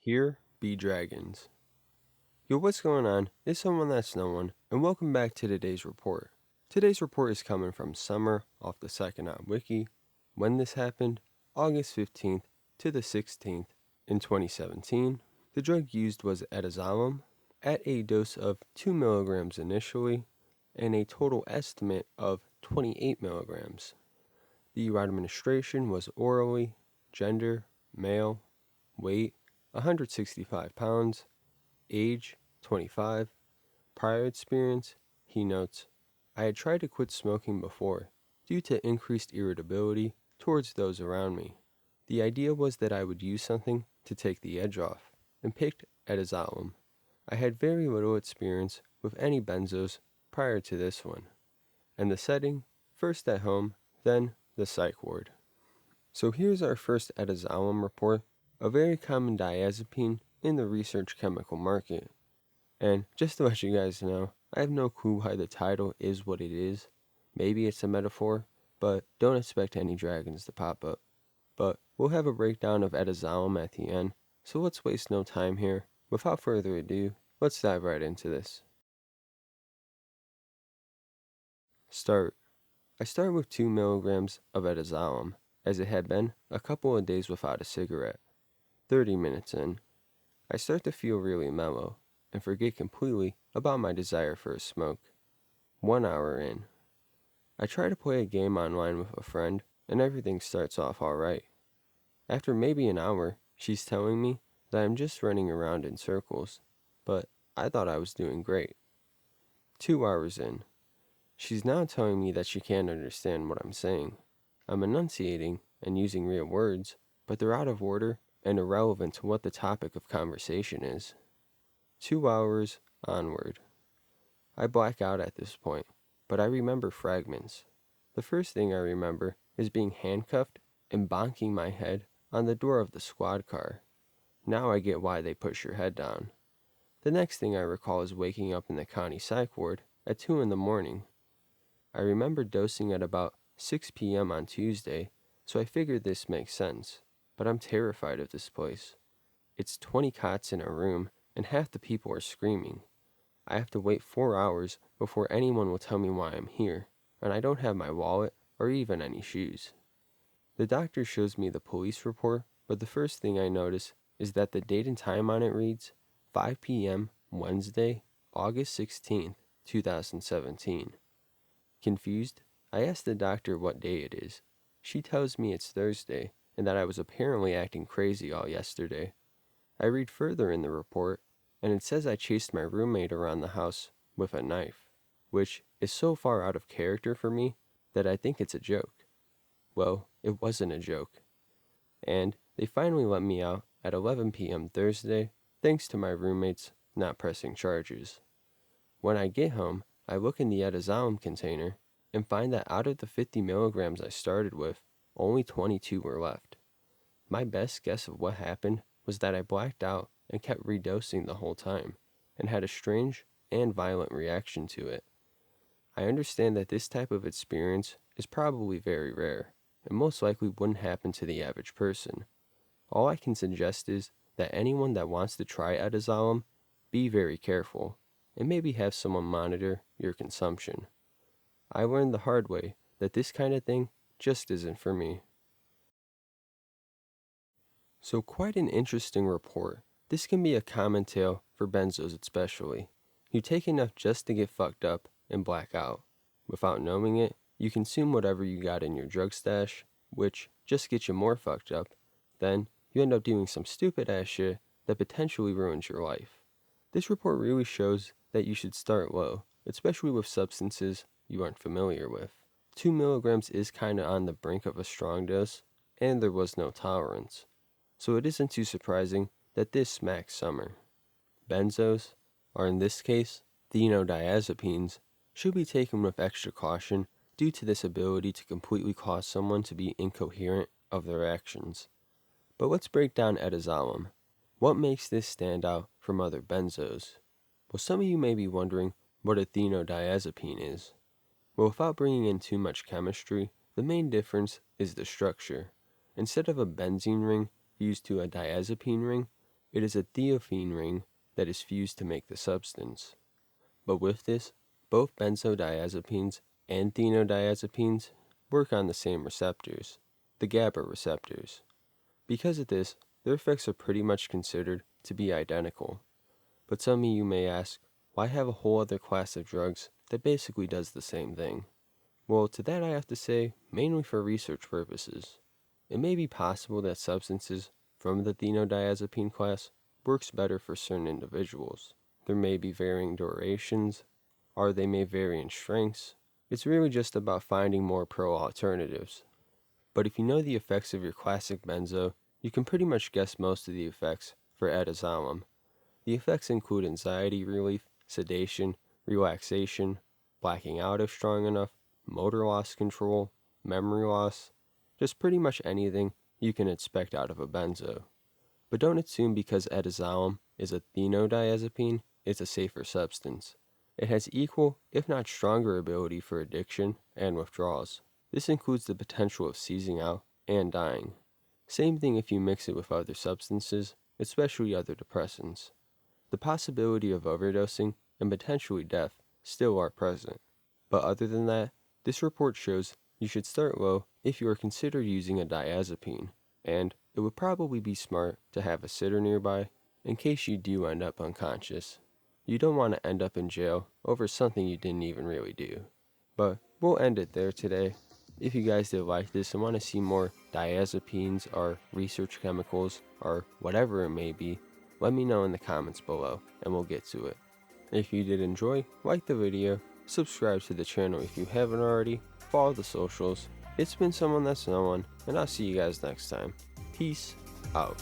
Here be dragons. Yo, what's going on? It's someone that's no one, and welcome back to today's report. Today's report is coming from Summer off the Psychonaut Wiki. When this happened, August 15th to the 16th in 2017. The drug used was Etizolam at a dose of 2 milligrams initially and a total estimate of 28 milligrams. The route administration was orally, gender, male, weight, 165 pounds, age, 25, prior experience, he notes, I had tried to quit smoking before, due to increased irritability towards those around me. The idea was that I would use something to take the edge off, and picked Etizolam. I had very little experience with any benzos prior to this one. And the setting, first at home, then the psych ward. So here's our first Etizolam report, a very common diazepine in the research chemical market. And just to let you guys know, I have no clue why the title is what it is. Maybe it's a metaphor, but don't expect any dragons to pop up. But we'll have a breakdown of Etizolam at the end, so let's waste no time here. Without further ado, let's dive right into this. I start with 2 milligrams of Etizolam, as it had been a couple of days without a cigarette. 30 minutes in, I start to feel really mellow, and forget completely about my desire for a smoke. 1 hour in, I try to play a game online with a friend, and everything starts off alright. After maybe an hour, she's telling me that I'm just running around in circles, but I thought I was doing great. 2 hours in, she's now telling me that she can't understand what I'm saying. I'm enunciating and using real words, but they're out of order and irrelevant to what the topic of conversation is. 2 hours onward. I black out at this point, but I remember fragments. The first thing I remember is being handcuffed and bonking my head on the door of the squad car. Now I get why they push your head down. The next thing I recall is waking up in the county psych ward at 2 in the morning. I remember dosing at about 6 p.m. on Tuesday, so I figured this makes sense, but I'm terrified of this place. It's 20 cots in a room, and half the people are screaming. I have to wait 4 hours before anyone will tell me why I'm here, and I don't have my wallet or even any shoes. The doctor shows me the police report, but the first thing I notice is that the date and time on it reads 5 p.m. Wednesday, August 16th, 2017. Confused, I ask the doctor what day it is. She tells me it's Thursday, and that I was apparently acting crazy all yesterday. I read further in the report, and it says I chased my roommate around the house with a knife, which is so far out of character for me that I think it's a joke. Well, it wasn't a joke. And they finally let me out at 11 p.m. Thursday, thanks to my roommates not pressing charges. When I get home, I look in the Etizolam container and find that out of the 50 milligrams I started with, only 22 were left. My best guess of what happened was that I blacked out and kept redosing the whole time, and had a strange and violent reaction to it. I understand that this type of experience is probably very rare, and most likely wouldn't happen to the average person. All I can suggest is that anyone that wants to try Etizolam, be very careful, and maybe have someone monitor your consumption. I learned the hard way that this kind of thing just isn't for me. So quite an interesting report. This can be a common tale for benzos especially. You take enough just to get fucked up and black out. Without knowing it, you consume whatever you got in your drug stash, which just gets you more fucked up. Then you end up doing some stupid ass shit that potentially ruins your life. This report really shows that you should start low, especially with substances you aren't familiar with. 2 milligrams is kinda on the brink of a strong dose, and there was no tolerance. So it isn't too surprising that this smacks Summer. Benzos, or in this case, phenodiazepines, should be taken with extra caution due to this ability to completely cause someone to be incoherent of their actions. But let's break down Etizolam. What makes this stand out from other benzos? Well, some of you may be wondering what a phenodiazepine is. Well, without bringing in too much chemistry, the main difference is the structure. Instead of a benzene ring fused to a diazepine ring, It is a thiophene ring that is fused to make the substance. But with this, both benzodiazepines and phenodiazepines work on the same receptors, the GABA receptors. Because of this, their effects are pretty much considered to be identical. But some of you may ask, why have a whole other class of drugs that basically does the same thing? Well, to that I have to say, mainly for research purposes. It may be possible that substances from the phenodiazepine class works better for certain individuals. There may be varying durations, or they may vary in strengths. It's really just about finding more pro alternatives. But if you know the effects of your classic benzo, you can pretty much guess most of the effects for Etizolam. The effects include anxiety relief, sedation, relaxation, blacking out if strong enough, motor loss control, memory loss, just pretty much anything you can expect out of a benzo. But don't assume because Etizolam is a phenodiazepine, it's a safer substance. It has equal, if not stronger, ability for addiction and withdrawals. This includes the potential of seizing out and dying. Same thing if you mix it with other substances, especially other depressants. The possibility of overdosing and potentially death still are present. But other than that, this report shows you should start low if you are considered using a diazepine, and it would probably be smart to have a sitter nearby in case you do end up unconscious. You don't want to end up in jail over something you didn't even really do. But we'll end it there today. If you guys did like this and want to see more diazepines or research chemicals or whatever it may be, let me know in the comments below and we'll get to it. If you did enjoy, like the video, subscribe to the channel if you haven't already, follow the socials. It's been Someone That's No One, and I'll see you guys next time. Peace out.